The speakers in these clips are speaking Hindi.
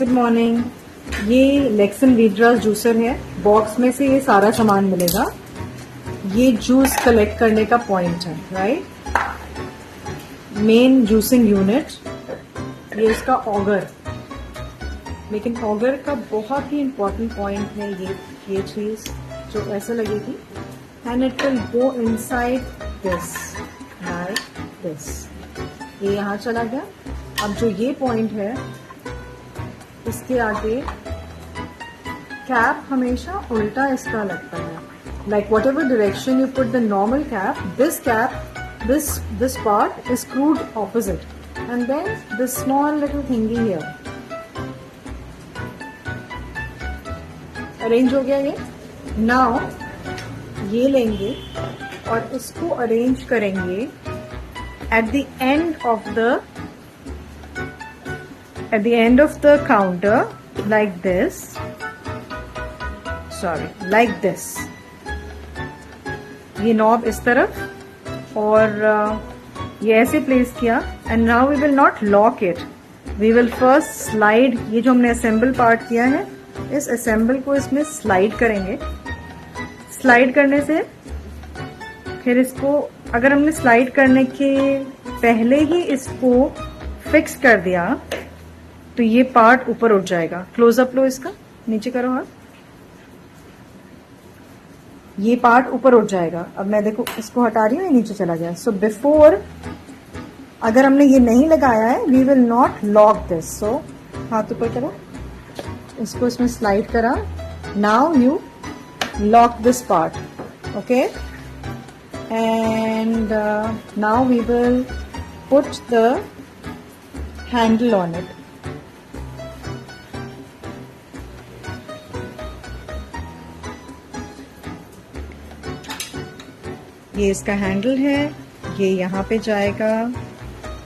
Good morning. ये लेक्सन वीटग्रास जूसर है। बॉक्स में से ये सारा सामान मिलेगा। ये जूस कलेक्ट करने का पॉइंट है, राइट। मेन जूसिंग यूनिट, ये इसका ऑगर। लेकिन ऑगर का बहुत ही इम्पोर्टेंट पॉइंट है ये चीज जो ऐसे लगेगी, and it will go inside this like this. ये यहाँ चला गया। अब जो ये पॉइंट है, इसके आगे कैप हमेशा उल्टा इसका लगता है। Like whatever direction you put the normal cap, this cap, this part is screwed opposite, and then this small little thingy here. Arrange हो गया ये। नाउ ये लेंगे और इसको अरेंज करेंगे at the end of the counter like this, like this। ये नॉब इस तरफ और ये ऐसे प्लेस किया, and now we will not lock it, we will first slide. ये जो हमने असेंबल पार्ट किया है, इस असेंबल को इसमें स्लाइड करेंगे। स्लाइड करने से फिर इसको, अगर हमने स्लाइड करने के पहले ही इसको फिक्स कर दिया तो ये पार्ट ऊपर उठ जाएगा। क्लोजअप लो, इसका नीचे करो हाथ। ये पार्ट ऊपर उठ जाएगा। अब मैं देखो इसको हटा रही हूँ, ये नीचे चला गया। सो बिफोर, अगर हमने ये नहीं लगाया है, we will not lock this. So हाथ ऊपर करो, इसको इसमें स्लाइड करा। Now you lock this part, okay, and now we will put the handle on it. ये इसका हैंडल है, ये यहाँ पे जाएगा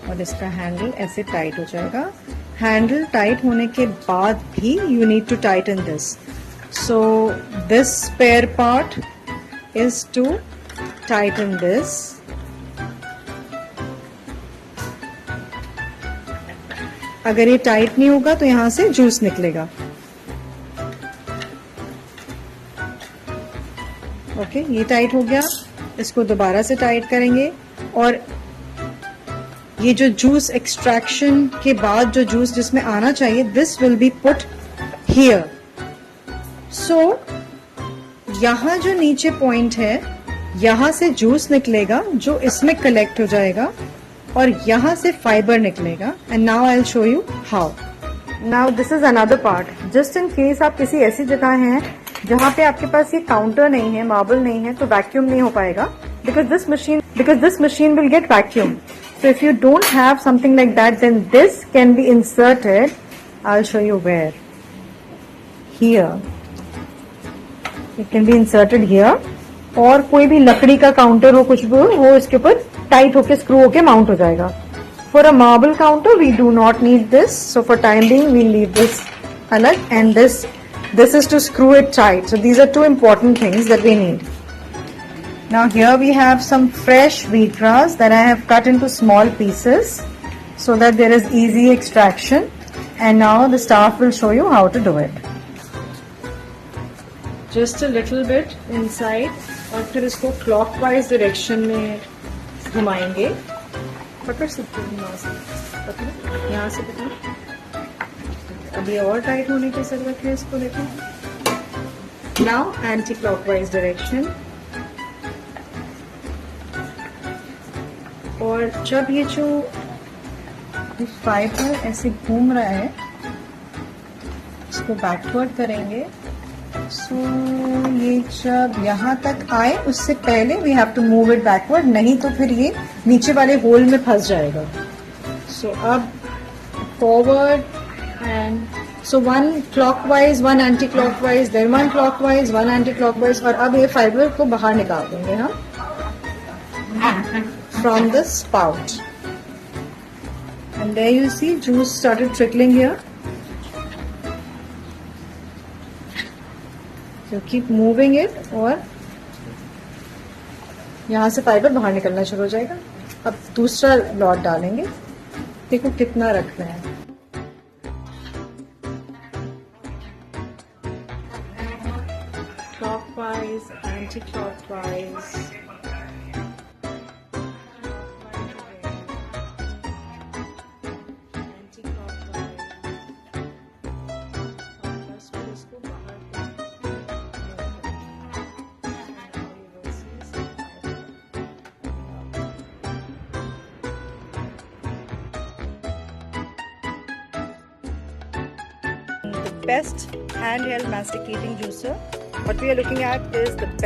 और इसका हैंडल ऐसे टाइट हो जाएगा। हैंडल टाइट होने के बाद भी you need to tighten this. So this spare part is to tighten this. अगर ये टाइट नहीं होगा तो यहां से जूस निकलेगा। ओके, ये टाइट हो गया। इसको दोबारा से टाइट करेंगे और ये जो जूस एक्सट्रैक्शन के बाद जो जूस जिसमें आना चाहिए, this will be put here. So यहां जो नीचे पॉइंट है, यहां से जूस निकलेगा जो इसमें कलेक्ट हो जाएगा और यहां से फाइबर निकलेगा। And now I will show you how. Now this is another part. Just in case आप किसी ऐसी जगह हैं जहां पे आपके पास ये काउंटर नहीं है, मार्बल नहीं है, तो वैक्यूम नहीं हो पाएगा, because this machine will get vacuum. So if you don't have something like that, then this can be inserted. I will show you where. Here it can be inserted here, और कोई भी लकड़ी का काउंटर हो, कुछ भी हो, वो इसके ऊपर टाइट होके स्क्रू होके माउंट हो जाएगा। For a marble counter we do not need this, so for time being we leave this अलग, एंड this is to screw it tight. So these are two important things that we need. Now here we have some fresh wheatgrass that I have cut into small pieces so that there is easy extraction, and now the staff will show you how to do it. Just a little bit inside, और फिर इसको clockwise direction में घुमाएंगे। पकड़ सकते हो यहाँ से, पकड़ो यहाँ से, पकड़ो। अभी और टाइट होने की जरूरत है इसको। देखो, नाउ एंटी क्लॉकवाइज डायरेक्शन। और जब ये जो फाइबर ऐसे घूम रहा है, इसको बैकवर्ड करेंगे। सो ये जब यहाँ तक आए, उससे पहले we have to move it backward, नहीं तो फिर ये नीचे वाले होल में फंस जाएगा। सो अब forward, and so one clockwise, one anti-clockwise, then one clockwise, one anti-clockwise, और अब ये फाइबर को बाहर निकाल देंगे हम from the spout, and there you see juice started trickling here. So keep moving it, और यहाँ से फाइबर बाहर निकलना शुरू हो जाएगा। अब दूसरा लॉट डालेंगे। देखो कितना रखना है। clockwise, anti-clockwise. Best handheld masticating juicer. What we are looking at is the best